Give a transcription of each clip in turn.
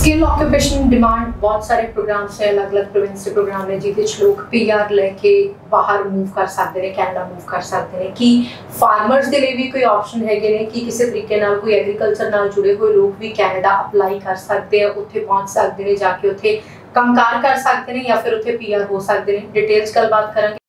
Skill occupation demand बहुत सारे programme से अलग अलग प्रोविंस के प्रोग्राम ने जिहदे च लोग पीआर लेके बाहर मूव कर सकते हैं, कैनेडा मूव कर सकते हैं कि फार्मर्स के लिए भी कोई ऑप्शन है कि किसी तरीके नाल कोई एग्रीकल्चर नाल जुड़े हुए लोग भी कैनेडा अप्लाई कर सकते हैं, उत्थे पहुंच सकते हैं, जाके उत्थे कामकार कर सकते हैं या फिर उत्थे पीआर हो सकते हैं। डिटेल्स गलबात करेंगे।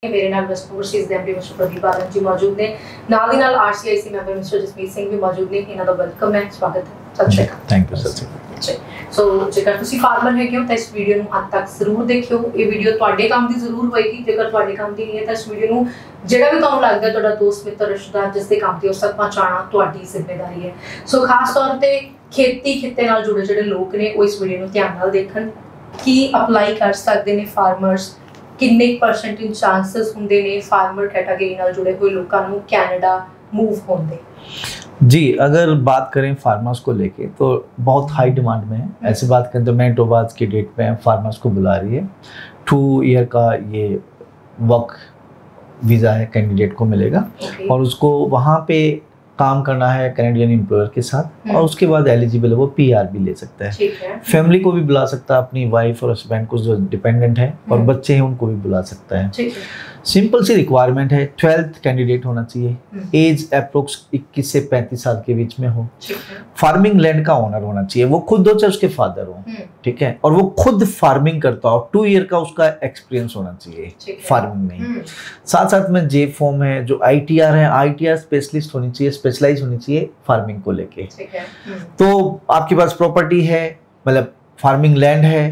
मेरे नाल वेस्ट ओवरसीज दे एमडी मिस्टर प्रदीप बालन जी मौजूद ने, नाल दी नाल आरसीआईसी मैंबर मिस्टर जसमीत सिंह भी मौजूद ने। इन्हां दा वेलकम है, स्वागत है। सत श्री अकाल। Thank you sir. सो जेकर तुसी फार्मर है हो तो इस वीडियो ਨੂੰ अंत तक ਜ਼ਰੂਰ ਦੇਖਿਓ। ਇਹ ਵੀਡੀਓ ਤੁਹਾਡੇ ਕੰਮ ਦੀ ਜ਼ਰੂਰ ਹੋਏਗੀ। ਜੇਕਰ ਤੁਹਾਡੇ ਕੰਮ ਦੀ ਨਹੀਂ ਹੈ ਤਾਂ ਇਸ ਵੀਡੀਓ ਨੂੰ ਜਿਹੜਾ ਵੀ ਤੁਹਾਨੂੰ ਲੱਗਦਾ ਤੁਹਾਡਾ ਦੋਸਤ ਮਿੱਤਰ ਰਿਸ਼ਤੇਦਾਰ ਜਿਸ ਦੇ ਕੰਮ ਦੀ ਉਸ ਤੱਕ ਪਹੁੰਚਾਉਣਾ ਤੁਹਾਡੀ ਜ਼ਿੰਮੇਵਾਰੀ ਹੈ। ਸੋ ਖਾਸ ਤੌਰ ਤੇ ਖੇਤੀ ਖਿੱਤੇ ਨਾਲ ਜੁੜੇ ਜਿਹੜੇ ਲੋਕ ਨੇ ਉਹ ਇਸ ਵੀਡੀਓ ਨੂੰ ਧਿਆਨ ਨਾਲ ਦੇਖਣ ਕਿ ਅਪਲਾਈ ਕਰ ਸਕਦੇ ਨੇ ਫਾਰਮਰਸ, किन्ने परसेंटेज चांसेस होंगे ने फार्मर कैटेगरी नाल जुड़े हुए लोगों को कनाडा मूव होने। जी, अगर बात करें फार्मर्स को लेके तो बहुत हाई डिमांड में है। ऐसी बात करें तो मैनिटोबा की डेट में फार्मर्स को बुला रही है। 2 ईयर का ये वर्क वीज़ा है कैंडिडेट को मिलेगा और उसको वहाँ पे काम करना है कैनेडियन एम्प्लॉयर के साथ और उसके बाद एलिजिबल है वो पीआर भी ले सकता है। फैमिली को भी बुला सकता है, अपनी वाइफ और हस्बैंड को जो डिपेंडेंट है और बच्चे हैं उनको भी बुला सकता है। सिंपल सी रिक्वायरमेंट है, 12th कैंडिडेट होना चाहिए, एज अप्रोक्स 21 से 35 साल के बीच में हो, फार्मिंग लैंड का ओनर होना चाहिए, वो खुद हो चाहे उसके फादर हो, ठीक है, और वो खुद फार्मिंग करता हो, 2 ईयर का उसका एक्सपीरियंस होना चाहिए फार्मिंग में। साथ साथ में जे फॉर्म है, जो आईटीआर है, आईटीआर स्पेशलिस्ट होनी चाहिए, स्पेशलाइज होनी चाहिए फार्मिंग को लेके। तो आपके पास प्रॉपर्टी है, मतलब फार्मिंग लैंड है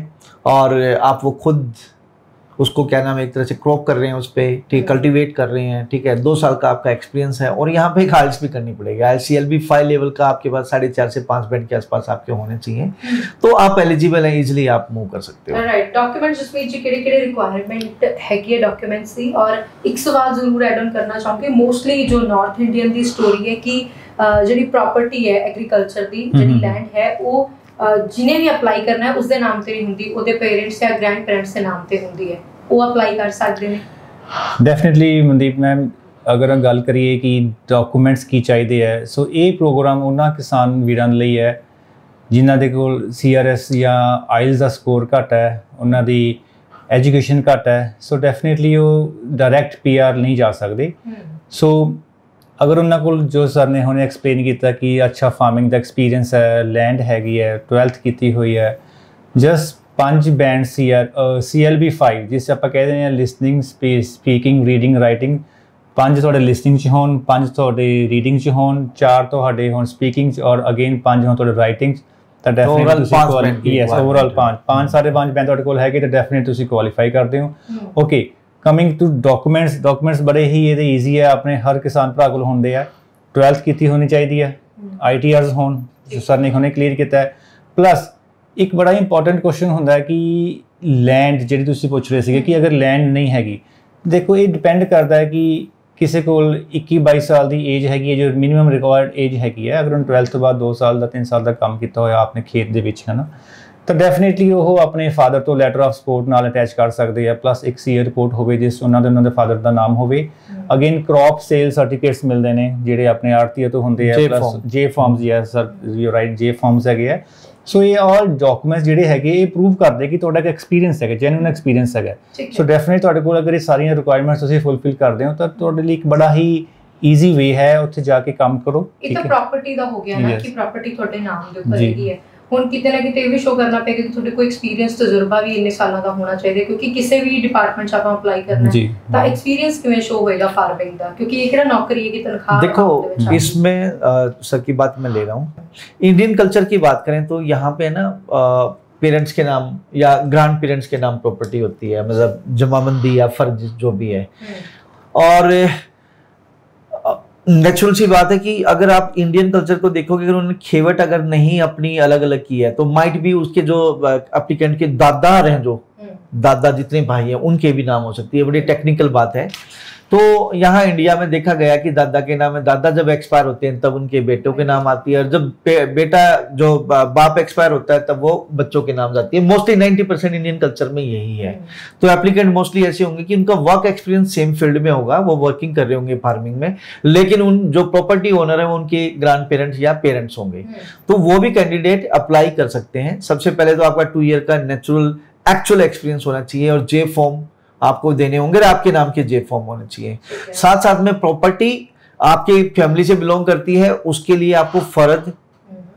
और आप वो खुद उसको क्या नाम है एक तरह से क्रॉप कर रहे हैं, उस पर ठीक कल्टीवेट कर रहे हैं, ठीक है, 2 साल का आपका एक्सपीरियंस है और यहाँ पे एक आइल्स भी करनी पड़ेगी। IELTS भी 5 लेवल का आपके पास 4.5 से 5 बैंड के आसपास आपके होने चाहिए, तो आप एलिजिबल हैं, इजीली आप मूव कर सकते हो। राइट, डॉक्यूमेंट्स जिसमें जी केड़े-केड़े रिक्वायरमेंट हैगी है डॉक्यूमेंट्स दी। और एक सवाल जरूर ऐड ऑन करना चाहूँगी, मोस्टली जो नॉर्थ इंडियन दी स्टोरी है कि जिहड़ी प्रॉपर्टी है एग्रीकल्चर दी जिहड़ी लैंड है वो जिन्हें भी अप्लाई करना है उसके नाम ते नहीं हुंदी, ਉਹਦੇ पेरेंट्स या ग्रैंड पेरेंट्स के नाम ते हुंदी है, वो अप्लाई कर सकते हैं। डेफिनेटली मनदीप मैम, अगर गल करिए कि डॉक्यूमेंट्स की चाहिए है, सो ये प्रोग्राम उन्होंने किसान वीरां लई है जिन्हां दे कोल CRS या IELTS का स्कोर घट है, उन्होंने एजुकेशन घट है, सो डेफिनेटली वो डायरैक्ट PR नहीं जा सकते। सो अगर उन्होंने कोल जो सर ने हुणे एक्सप्लेन किया कि अच्छा फार्मिंग का एक्सपीरियंस है, लैंड हैगी है, 12th की हुई है, जस्ट 5 बैंड CLB 5 जिस आप कहते हैं लिसनिंग, स्पीकिंग, रीडिंग, राइटिंग, 5 थोड़े लिसनिंग च होन, 5 थोड़े रीडिंग च होन, 4 थोड़े होन स्पीकिंग च और अगेन 5 होन थोड़े राइटिंग तो डेफिनेटली यस ओवरऑल 5 सारे 5 बैंड थोड़े कोल हैगे तो डेफिनेटली तुसी क्वालीफाई करते हो। ओके, कमिंग टू डॉक्यूमेंट्स बड़े ही ये ईजी है, अपने हर किसान भरा कोल होंदे है, 12th की होनी चाहिए है, ITRs होन जो सर ने हुणे क्लीयर किया है, प्लस एक बड़ा इंपॉर्टेंट क्वेश्चन होंदा है कि लैंड जिहड़ी तुसीं पुछ रहे थे कि अगर लैंड नहीं हैगी, देखो ये डिपेंड करता है कि किसी को 21-22 साल की एज हैगी है जो मिनिमम रिक्वायर्ड एज हैगी है, अगर उन्हें 12th तो बाद 2 साल का 3 साल का काम किया होया आपने खेत दे विच है ना, तो डेफिनेटली वो अपने फादर तो लैटर ऑफ सपोर्ट नाल अटैच कर सकते हैं, प्लस एक CA रिपोर्ट होवे जिस उन्होंने फादर का नाम होवे, अगेन क्रॉप सेल सर्टिफिकेट्स मिलते हैं जिहड़े अपने आड़तीए तो होंदे है, प्लस जे फॉर्म्स जी sir you right J forms है। सो ये ऑल डॉक्यूमेंट्स जिहड़े हैगे ये प्रूव करते कि तुहाडा एक्सपीरियंस है, जेन्युइन एक्सपीरियंस है। सो डेफिनेटली तुहाडे कोल अगर ये सारी रिक्वायरमेंट्स तुसीं फुलफिल करदे हो तो तुहाडे लिए एक बड़ा ही ईजी वे है, उत्थे जाके काम करो। ये तो प्रॉपर्टी दा हो गया ना कि प्रॉपर्टी तुहाडे नाम दे ऊपर हैगी है। हुण किते ना किते भी शो करना पेगा कि तुहाडे कोई एक्सपीरियंस तजुर्बा भी इन्ने सालों का होना चाहिए, क्योंकि किसी भी डिपार्टमेंट आप अप्लाई करना है तो एक्सपीरियंस किवें शो होएगा फार्मिंग दा, क्योंकि ये किहड़ा नौकरी है कि तनख्वाह। देखो इसमें सर की बात मैं ले रहा हूँ, इंडियन कल्चर की बात करें तो यहाँ पे ना पेरेंट्स के नाम या ग्रैंड पेरेंट्स के नाम प्रॉपर्टी होती है, मतलब जमाबंदी या फर्ज जो भी है। और नेचुरल सी बात है कि अगर आप इंडियन कल्चर को देखोगे, अगर उन्होंने खेवट अगर नहीं अपनी अलग अलग की है तो माइट भी उसके जो एप्लीकेंट के दादा रहे, जो दादा जितने भाई हैं उनके भी नाम हो सकती है, बड़ी टेक्निकल बात है। तो यहाँ इंडिया में देखा गया कि दादा के नाम है, दादा जब एक्सपायर होते हैं तब उनके बेटों के नाम आती है, और जब बेटा जो बाप एक्सपायर होता है तब वो बच्चों के नाम आती है। मोस्टली 90% इंडियन कल्चर में यही है। तो एप्लीकेंट मोस्टली ऐसे होंगे कि उनका वर्क एक्सपीरियंस सेम फील्ड में होगा, वो वर्किंग कर रहे होंगे फार्मिंग में, लेकिन उन जो प्रॉपर्टी ओनर है वो उनके ग्रैंड पेरेंट्स या पेरेंट्स होंगे। तो वो भी कैंडिडेट अप्लाई कर सकते हैं। सबसे पहले तो आपका 2 ईयर का नेचुरल एक्चुअल एक्सपीरियंस होना चाहिए, और जे फॉर्म आपको देने होंगे, आपके नाम के जे फॉर्म होने चाहिए। साथ साथ में प्रॉपर्टी आपके फैमिली से बिलोंग करती है, उसके लिए आपको फर्द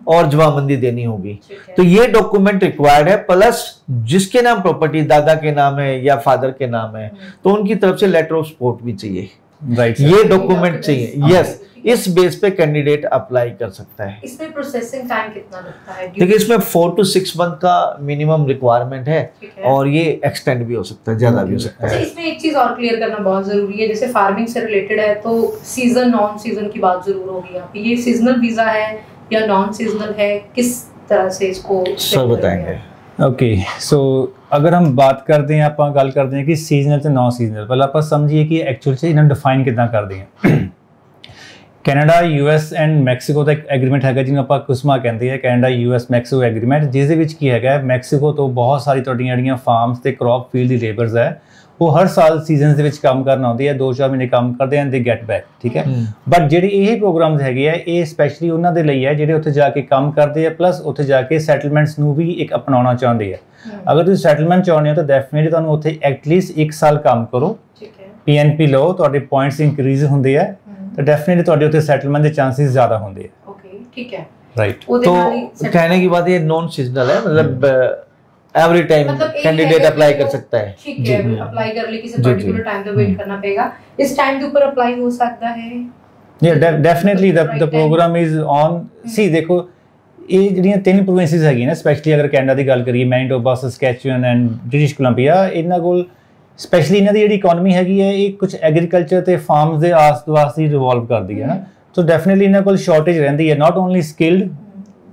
और जवाबंदी देनी होगी। तो ये डॉक्यूमेंट रिक्वायर्ड है। प्लस जिसके नाम प्रॉपर्टी दादा के नाम है या फादर के नाम है तो उनकी तरफ से लेटर ऑफ सपोर्ट भी चाहिए। राइट, ये डॉक्यूमेंट चाहिए। यस, इस बेस पे कैंडिडेट अप्लाई कर सकता है। इसमें प्रोसेसिंग टाइम कितना लगता है? देखिए, इसमें 4 to 6 मंथ का मिनिमम रिक्वायरमेंट है, और ये एक्सटेंड भी हो सकता है, ज्यादा भी हो सकता है। इसमें एक चीज और क्लियर करना बहुत जरूरी है, जैसे फार्मिंग से रिलेटेड है तो सीजन नॉन सीजन की बात जरूर होगी यहाँ पे। ये सीजनल वीजा है या नॉन सीजनल है, किस तरह से इसको सर बताएंगे? ओके, सो अगर हम बात करते हैं, आप गल करते हैं कि सीजनल ਤੇ नॉन सीजनल, पहले आप समझिए कि एक्चुअल से इन्हें डिफाइन कितना करते हैं। ਕੈਨੇਡਾ US ਐਂਡ ਮੈਕਸੀਕੋ ਦਾ ਇੱਕ ਐਗਰੀਮੈਂਟ ਹੈਗਾ ਜਿਹਨੂੰ ਆਪਾਂ ਕੁਸਮਾ ਕਹਿੰਦੇ ਆ, ਕੈਨੇਡਾ US ਮੈਕਸੀਕੋ ਐਗਰੀਮੈਂਟ, ਜਿਸ ਦੇ ਵਿੱਚ ਕੀ ਹੈਗਾ, ਮੈਕਸੀਕੋ ਤੋਂ ਬਹੁਤ ਸਾਰੀ ਤੁਹਾਡੀਆਂ ਜਿਹੜੀਆਂ ਫਾਰਮਸ ਤੇ ਕ੍ਰੌਪ ਫੀਲਡ ਦੀ ਲੇਬਰਸ ਹੈ ਉਹ ਹਰ ਸਾਲ ਸੀਜ਼ਨਸ ਦੇ ਵਿੱਚ ਕੰਮ ਕਰਨ ਆਉਂਦੇ ਆ, 2-4 ਮਹੀਨੇ ਕੰਮ ਕਰਦੇ ਆ, ਦੇ ਗੈਟ ਬੈਕ, ਠੀਕ ਹੈ। ਬਟ ਜਿਹੜੇ ਇਹ ਪ੍ਰੋਗਰਾਮਸ ਹੈਗੇ ਆ ਇਹ ਸਪੈਸ਼ਲੀ ਉਹਨਾਂ ਦੇ ਲਈ ਹੈ ਜਿਹੜੇ ਉੱਥੇ ਜਾ ਕੇ ਕੰਮ ਕਰਦੇ ਆ, ਪਲੱਸ ਉੱਥੇ ਜਾ ਕੇ ਸੈਟਲਮੈਂਟਸ ਨੂੰ ਵੀ ਇੱਕ ਅਪਣਾਉਣਾ ਚਾਹੁੰਦੇ ਆ। ਅਗਰ ਤੁਸੀਂ ਸੈਟਲਮੈਂਟ ਚਾਹੁੰਦੇ ਹੋ ਤਾਂ ਡੈਫੀਨਿਟਲੀ ਤੁਹਾਨੂੰ ਉੱਥੇ ਐਟਲੀਸਟ 1 ਸਾਲ ਕੰਮ ਕਰੋ, PNP ਲਓ, ਤੁਹਾਡੇ ਪੁਆਇੰਟਸ ਇੰਕਰੀਜ਼ ਹੁੰਦੇ ਆ, तो डेफिनेटली ਤੁਹਾਡੇ ਉੱਤੇ ਸੈਟਲਮੈਂਟ ਦੇ ਚਾਂसेस ਜ਼ਿਆਦਾ ਹੁੰਦੇ ਆ। ओके, ठीक है, राइट। तो कहने की बात ये नॉन सीजनल है, मतलब एवरी टाइम कैंडिडेट अप्लाई कर सकता है। ठीक है, अप्लाई कर ले, किसी पर्टिकुलर टाइम तक वेट करना पड़ेगा। इस टाइम के ऊपर अप्लाई हो सकता है? या definitely the program is on. See देखो, ਇਹ ਜਿਹੜੀਆਂ 3 ਪ੍ਰੋਵਿੰਸਿਸ ਹੈਗੀਆਂ ਨਾ, ਸਪੈਸ਼ਲੀ ਅਗਰ ਕੈਨੇਡਾ ਦੀ ਗੱਲ ਕਰੀਏ, Manitoba, Saskatchewan and British Columbia, ਇਹਨਾਂ ਕੋਲ ਸਪੈਸ਼ਲੀ ਇਹਨਾਂ ਦੀ ਜਿਹੜੀ ਇਕਨੋਮੀ ਹੈਗੀ ਹੈ ਇਹ ਕੁਝ ਐਗਰੀਕਲਚਰ ਤੇ ਫਾਰਮਸ ਦੇ ਆਸ-ਪਾਸ ਹੀ ਰਿਵੋਲਵ ਕਰਦੀ ਹੈ ਨਾ। ਸੋ ਡੈਫੀਨਿਟਲੀ ਇਹਨਾਂ ਕੋਲ ਸ਼ਾਰਟੇਜ ਰਹਿੰਦੀ ਹੈ, ਨਾਟ ਓਨਲੀ ਸਕਿਲਡ,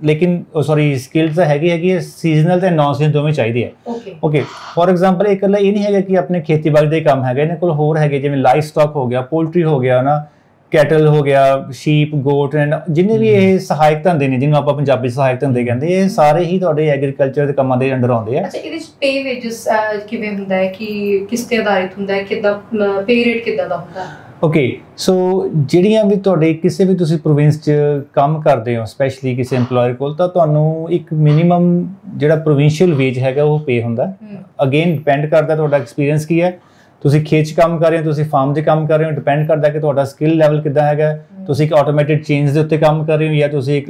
ਲੇਕਿਨ ਸਕਿਲਡ ਤਾਂ ਹੈਗੀ ਹੈ, ਸੀਜ਼ਨਲ ਤੇ ਨੌਨ ਸੀਜ਼ਨ ਦੋਵੇਂ ਚਾਹੀਦੇ ਹੈ। ਓਕੇ, ਫੋਰ ਐਗਜ਼ਾਮਪਲ ਇਹ ਇਕੱਲਾ ਇਹ ਨਹੀਂ ਹੈਗਾ ਕਿ ਆਪਣੇ ਖੇਤੀਬਾੜੀ ਦੇ ਕੰਮ ਹੈਗੇ, ਇਹਨਾਂ ਕੋਲ ਹੋਰ ਹੈਗੇ ਜਿਵੇਂ ਲਾਈਵ ਸਟਾਕ ਹੋ ਗਿਆ, ਪੋਲਟਰੀ ਹੋ ਗਿਆ ਨਾ, ਕੈਟਲ ਹੋ ਗਿਆ, ਸ਼ੀਪ, ਗੋਟ ਐਂਡ ਜਿੰਨੇ ਵੀ ਇਹ ਸਹਾਇਕ ਧੰਦੇ ਨੇ ਜਿਹਨੂੰ ਆਪਾਂ ਪੰਜਾਬੀ ਸਹਾਇਕ ਧੰਦੇ ਕਹਿੰਦੇ, ਇਹ ਸਾਰੇ ਹੀ ਤੁਹਾਡੇ ਐਗਰੀਕਲਚਰ ਦੇ ਕੰਮਾਂ ਦੇ ਅੰਡਰ ਆਉਂਦੇ ਆ। ਅੱਛਾ, ਇਹਦੇ ਵਿੱਚ ਪੇ ਵੇਜਸ ਕਿਵੇਂ ਹੁੰਦਾ ਹੈ, ਕਿ ਕਿਸ ਤੇ ਆਧਾਰਿਤ ਹੁੰਦਾ ਹੈ, ਕਿੱਦਾਂ ਪੇ ਰੇਟ ਕਿੱਦਾਂ ਦਾ ਹੁੰਦਾ ਹੈ? ਓਕੇ, ਸੋ ਜਿਹੜੀਆਂ ਵੀ ਤੁਹਾਡੇ ਕਿਸੇ ਵੀ ਤੁਸੀਂ ਪ੍ਰੋਵਿੰਸ 'ਚ ਕੰਮ ਕਰਦੇ ਹੋ, ਸਪੈਸ਼ਲੀ ਕਿਸੇ EMPLOYER ਕੋਲ, ਤਾਂ ਤੁਹਾਨੂੰ ਇੱਕ ਮਿਨੀਮਮ ਜਿਹੜਾ ਪ੍ਰੋਵਿੰਸ਼ੀਅਲ ਵੇਜ ਹੈਗਾ ਉਹ ਪੇ ਹੁੰਦਾ। ਅਗੇਨ ਡਿਪੈਂਡ ਕਰਦਾ ਤੁਹਾਡਾ ਐਕਸਪੀਰੀਅੰਸ ਕੀ ਹੈ, ਤੁਸੀਂ ਖੇਤ 'ਚ ਕੰਮ ਕਰ ਰਹੇ ਹੋ, ਤੁਸੀਂ ਫਾਰਮ 'ਚ ਕੰਮ ਕਰ ਰਹੇ ਹੋ, ਡਿਪੈਂਡ ਕਰਦਾ ਕਿ ਤੁਹਾਡਾ ਸਕਿੱਲ ਲੈਵਲ ਕਿੱਦਾਂ ਹੈਗਾ, ਤੁਸੀਂ ਇੱਕ ਆਟੋਮੈਟਿਡ ਚੇਂਜ ਦੇ ਉੱਤੇ ਕੰਮ ਕਰ ਰਹੇ ਹੋ ਜਾਂ ਤੁਸੀਂ ਇੱਕ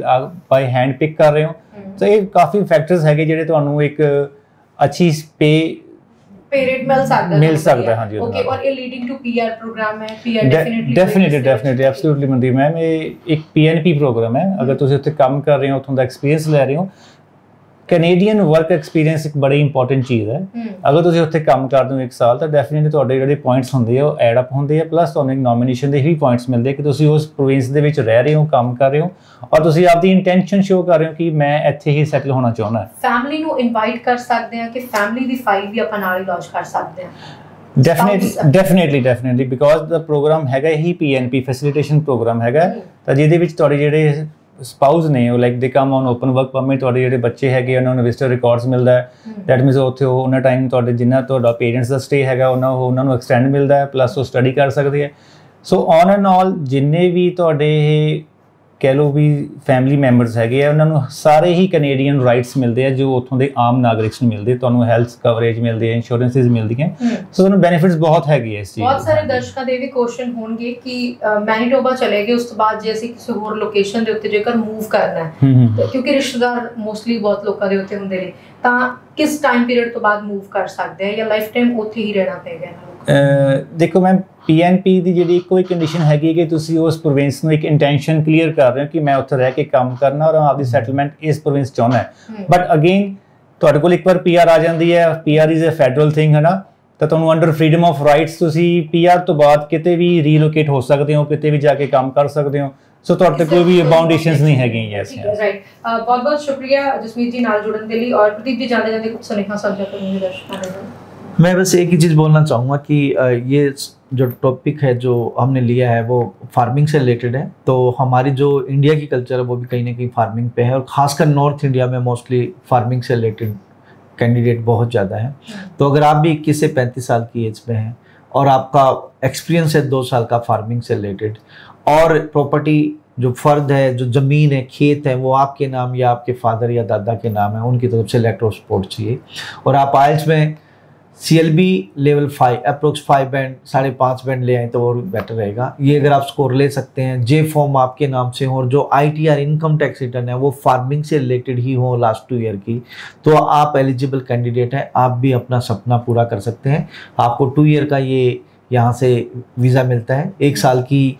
ਬਾਈ ਹੈਂਡ ਪਿਕ ਕਰ ਰਹੇ ਹੋ। ਤਾਂ ਇਹ ਕਾਫੀ ਫੈਕਟਰਸ ਹੈਗੇ ਜਿਹੜੇ ਤੁਹਾਨੂੰ ਇੱਕ ਅੱਛੀ ਪੇ ਰੇਟ ਮਿਲ ਸਕਦਾ। ਹਾਂਜੀ, ਓਕੇ, ਔਰ ਇਹ ਲੀਡਿੰਗ ਟੂ PR ਪ੍ਰੋਗਰਾਮ ਹੈ? PR definitely absolutely Mandeep ma'am, ਇਹ ਇੱਕ PNP ਪ੍ਰੋਗਰਾਮ ਹੈ। ਅਗਰ ਤੁਸੀਂ ਉੱਥੇ ਕੰਮ ਕਰ ਰਹੇ ਹੋ, ਉੱਥੋਂ ਦਾ ਐਕਸਪੀਰੀਅੰਸ ਲੈ ਰਹੇ ਹੋ, ਕੈਨੇਡੀਅਨ ਵਰਕ ਐਕਸਪੀਰੀਅੰਸ ਇੱਕ ਬੜੀ ਇੰਪੋਰਟੈਂਟ ਚੀਜ਼ ਹੈ। ਅਗਰ ਤੁਸੀਂ ਉੱਥੇ ਕੰਮ ਕਰਦੇ ਹੋ 1 ਸਾਲ ਤਾਂ ਡੈਫੀਨਿਟਲੀ ਤੁਹਾਡੇ ਜਿਹੜੇ ਪੁਆਇੰਟਸ ਹੁੰਦੇ ਆ ਉਹ ਐਡ ਅਪ ਹੁੰਦੇ ਆ, ਪਲੱਸ ਤੁਹਾਨੂੰ ਇੱਕ ਨੋਮੀਨੇਸ਼ਨ ਦੇ ਹੀ ਪੁਆਇੰਟਸ ਮਿਲਦੇ ਕਿ ਤੁਸੀਂ ਉਸ ਪ੍ਰੋਵਿੰਸ ਦੇ ਵਿੱਚ ਰਹਿ ਰਹੇ ਹੋ, ਕੰਮ ਕਰ ਰਹੇ ਹੋ, ਔਰ ਤੁਸੀਂ ਆਪਦੀ ਇੰਟੈਂਸ਼ਨ ਸ਼ੋ ਕਰ ਰਹੇ ਹੋ ਕਿ ਮੈਂ ਇੱਥੇ ਹੀ ਸੈਟਲ ਹੋਣਾ ਚਾਹੁੰਦਾ। ਫੈਮਿਲੀ ਨੂੰ ਇਨਵਾਈਟ ਕਰ ਸਕਦੇ ਹਾਂ ਕਿ ਫੈਮਿਲੀ ਦੀ ਫਾਈਲ ਵੀ ਆਪਾਂ ਨਾਲ ਹੀ ਲੌਂਚ ਕਰ ਸਕਦੇ ਹਾਂ? ਡੈਫੀਨਿਟਲੀ ਬਿਕੋਜ਼ ਦਾ ਪ੍ਰੋਗਰਾਮ ਹੈਗਾ ਹੀ PNP ਫੈਸਿਲਿਟੇਸ਼ਨ ਪ੍ਰੋਗਰਾਮ ਹੈਗਾ, ਤਾਂ ਜਿਹਦੇ ਵਿੱਚ ਤੁਹਾਡੇ ਜਿਹੜੇ ਸਪਾਊਸ ਨੇ ਉਹ like they come on open work permit, ਤੁਹਾਡੇ ਜਿਹੜੇ ਬੱਚੇ ਹੈਗੇ ਉਹਨਾਂ ਨੂੰ ਵਿਜ਼ਟਰ ਰਿਕਾਰਡਸ ਮਿਲਦਾ ਹੈ, ਦੈਟ ਮੀਨਸ ਉੱਥੇ ਉਹਨਾਂ ਟਾਈਮ ਤੁਹਾਡੇ ਜਿੰਨਾ ਤੁਹਾਡਾ ਪੇਰੈਂਟਸ ਦਾ ਸਟੇ ਹੈਗਾ ਉਹਨਾਂ ਨੂੰ ਐਕਸਟੈਂਡ ਮਿਲਦਾ ਹੈ, ਪਲੱਸ ਉਹ ਸਟੱਡੀ ਕਰ ਸਕਦੇ ਹੈ। ਸੋ ਔਨ ਐਂਡ ਆਲ ਜਿੰਨੇ ਵੀ ਤੁਹਾਡੇ ਇਹ ਕਹਿ ਲਓ ਵੀ ਫੈਮਿਲੀ ਮੈਂਬਰਸ ਹੈਗੇ ਆ ਉਹਨਾਂ ਨੂੰ ਸਾਰੇ ਹੀ ਕੈਨੇਡੀਅਨ ਰਾਈਟਸ ਮਿਲਦੇ ਆ ਜੋ ਉੱਥੋਂ ਦੇ ਆਮ ਨਾਗਰਿਕਸ ਨੂੰ ਮਿਲਦੇ। ਤੁਹਾਨੂੰ ਹੈਲਥ ਕਵਰੇਜ ਮਿਲਦੀ ਹੈ, ਇੰਸ਼ੋਰੈਂਸਿਸ ਮਿਲਦੀਆਂ, ਸੋ ਤੁਹਾਨੂੰ ਬੈਨੀਫਿਟਸ ਬਹੁਤ ਹੈਗੇ ਇਸ ਚੀਜ਼। ਬਹੁਤ ਸਾਰੇ ਦਰਸ਼ਕਾਂ ਦੇ ਵੀ ਕੁਐਸਚਨ ਹੋਣਗੇ ਕਿ ਮੈਨੀਟੋਬਾ ਚਲੇ ਗਏ, ਉਸ ਤੋਂ ਬਾਅਦ ਜੇ ਅਸੀਂ ਕਿਸੇ ਹੋਰ ਲੋਕੇਸ਼ਨ ਦੇ ਉੱਤੇ ਜੇਕਰ ਮੂਵ ਕਰਨਾ ਹੈ, ਕਿਉਂਕਿ ਰਿਸ਼ਤੇਦਾਰ ਮੋਸਟਲੀ ਬਹੁਤ ਲੋਕਾਂ ਦੇ ਉੱਤੇ ਹੁੰਦੇ ਨੇ, ਤਾਂ ਕਿਸ ਟਾਈਮ ਪੀਰੀਅਡ ਤੋਂ ਬਾਅਦ ਮੂਵ ਕਰ ਸਕਦੇ ਆ ਜਾਂ ਲਾਈਫ ਟਾਈਮ ਉੱਥੇ ਹੀ ਰਹਿਣਾ ਪਏਗਾ? ਦੇਖੋ ਮੈਮ, PNP ਦੀ ਜਿਹੜੀ ਇੱਕੋ ਹੀ ਕੰਡੀਸ਼ਨ ਹੈਗੀ ਕਿ ਤੁਸੀਂ ਉਸ ਪ੍ਰੋਵਿੰਸ ਨੂੰ ਇੱਕ ਇੰਟੈਂਸ਼ਨ ਕਲੀਅਰ ਕਰ ਰਹੇ ਹੋ ਕਿ ਮੈਂ ਉੱਥੇ ਰਹਿ ਕੇ ਕੰਮ ਕਰਨਾ ਔਰ ਆਪਦੀ ਸੈਟਲਮੈਂਟ ਇਸ ਪ੍ਰੋਵਿੰਸ ਚਾਹੁੰਦਾ ਹੈ। ਬਟ ਅਗੇਨ ਤੁਹਾਡੇ ਕੋਲ ਇੱਕ ਵਾਰ PR ਆ ਜਾਂਦੀ ਹੈ, PR is a federal thing ਹੈ ਨਾ, ਤਾਂ ਤੁਹਾਨੂੰ ਅੰਡਰ ਫਰੀडम ਆਫ ਰਾਈਟਸ ਤੁਸੀਂ PR ਤੋਂ ਬਾਅਦ ਕਿਤੇ ਵੀ ਰੀਲੋਕੇਟ ਹੋ ਸਕਦੇ ਹੋ, ਕਿਤੇ ਵੀ ਜਾ ਕੇ ਕੰਮ ਕਰ ਸਕਦੇ ਹੋ। ਸੋ ਤੁਹਾਡੇ ਤੇ ਕੋਈ ਵੀ ਬਾਉਂਡੇਸ਼ਨਸ ਨਹੀਂ ਹੈਗੀਆਂ। Yes, right. ਬਹੁਤ ਬਹੁਤ ਸ਼ੁਕਰੀਆ ਜਸਮੀਤ ਜੀ ਨਾਲ ਜੁੜਨ ਦੇ ਲਈ, ਔਰ ਪ੍ਰਦੀਪ ਜੀ ਜਾਂਦੇ ਜਾਂਦੇ ਕੁਝ ਸੁਨੇਹਾ ਸਾਂਝਾ ਕਰੋਗੇ ਦਰਸ਼ਕਾਂ ਦੇ ਨਾਲ? मैं बस एक ही चीज़ बोलना चाहूँगा कि ये जो टॉपिक है जो हमने लिया है वो फार्मिंग से रिलेटेड है। तो हमारी जो इंडिया की कल्चर है वो भी कहीं ना कहीं फार्मिंग पे है, और ख़ासकर नॉर्थ इंडिया में मोस्टली फार्मिंग से रिलेटेड कैंडिडेट बहुत ज़्यादा है। तो अगर आप भी 21 से 35 साल की एज में हैं और आपका एक्सपीरियंस है 2 साल का फार्मिंग से रिलेटेड, और प्रॉपर्टी जो फ़र्द है, जो ज़मीन है, खेत है, वो आपके नाम या आपके फादर या दादा के नाम है, उनकी तरफ से लेटर ऑफ सपोर्ट चाहिए। और आप आइल्स में CLB level 5 approx 5 band 5.5 band ले आए तो और बेटर रहेगा। ये अगर आप स्कोर ले सकते हैं, जे फॉर्म आपके नाम से हो, और जो ITR इनकम टैक्स रिटर्न है वो फार्मिंग से रिलेटेड ही हो लास्ट 2 ईयर की, तो आप एलिजिबल कैंडिडेट हैं, आप भी अपना सपना पूरा कर सकते हैं। आपको 2 ईयर का ये यहाँ से वीज़ा मिलता है। 1 साल की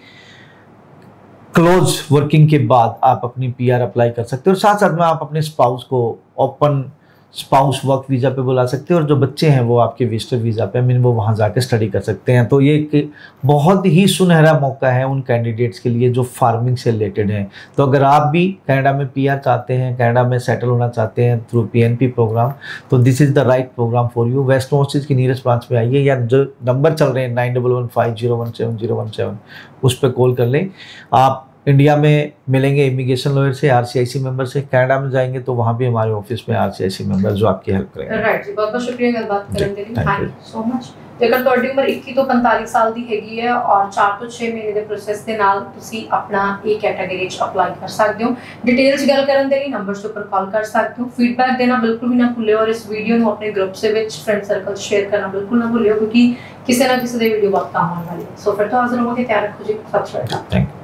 क्लोज वर्किंग के बाद आप अपनी PR अप्लाई कर सकते हो, और साथ साथ में आप अपने स्पाउस को ओपन स्पाउस वर्क वीज़ा पे बुला सकते हैं, और जो बच्चे हैं वो आपके विजिटर वीज़ा पे मीन वो वहाँ जाके स्टडी कर सकते हैं। तो ये एक बहुत ही सुनहरा मौका है उन कैंडिडेट्स के लिए जो फार्मिंग से रिलेटेड हैं। तो अगर आप भी कनाडा में PR चाहते हैं, कनाडा में सेटल होना चाहते हैं थ्रू PNP प्रोग्राम, तो this is the right program for you. West north की नियरेस्ट ब्रांच में आइए, या जो नंबर चल रहे हैं 9115017017 उस पर कॉल कर लें। आप इंडिया में मिलेंगे इमिग्रेशन लॉयर से, RCIC मेंबर से। कनाडा में जाएंगे तो वहाँ भी हमारे ऑफिस में RCIC मेंबर जो आपकी हेल्प करेंगे। राइट जी, बहुत बहुत शुक्रिया गलबात ਕਰਨ ਦੇ ਲਈ। Thank you so much. ਜੇਕਰ ਤੁਹਾਡੀ ਉਮਰ 21 ਤੋਂ 45 ਸਾਲ ਦੀ ਹੈਗੀ ਹੈ ਔਰ 4 ਤੋਂ 6 ਮਹੀਨੇ ਦੇ ਪ੍ਰੋਸੈਸ ਦੇ ਨਾਲ ਤੁਸੀਂ ਆਪਣਾ ਇਹ ਕੈਟਾਗਰੀ 'ਚ ਅਪਲਾਈ ਕਰ ਸਕਦੇ ਹੋ। ਡਿਟੇਲਸ ਗੱਲ ਕਰਨ ਦੇ ਲਈ ਨੰਬਰਸ ਉੱਪਰ ਕਾਲ ਕਰ ਸਕਦੇ ਹੋ। ਫੀਡਬੈਕ ਦੇਣਾ ਬਿਲਕੁਲ ਵੀ ਨਾ ਭੁੱਲਿਓ, ਔਰ ਇਸ ਵੀਡੀਓ ਨੂੰ ਆਪਣੇ ਗਰੁੱਪਸ ਦੇ ਵਿੱਚ ਫਰੈਂਡ ਸਰਕਲ 'ਚ ਸ਼ੇਅਰ ਕਰਨਾ ਬਿਲਕੁਲ ਨਾ ਭੁੱਲਿਓ, ਕਿਉਂਕਿ ਕਿਸੇ ਨਾ ਕਿਸੇ ਦੇ ਵੀਡੀਓ ਬਹੁਤ ਕੰਮ ਆਉਣ ਵਾਲੀ ਹੈ। ਸੋ ਫਿਰ ਤੋਂ ਹਾਜ਼ਰ ਹੋਵਾਂਗੇ, ਧਿਆਨ ਰੱਖੋ ਜੀ। ਸਤਿ ਸ਼੍ਰੀ ਅਕਾਲ। Thank you.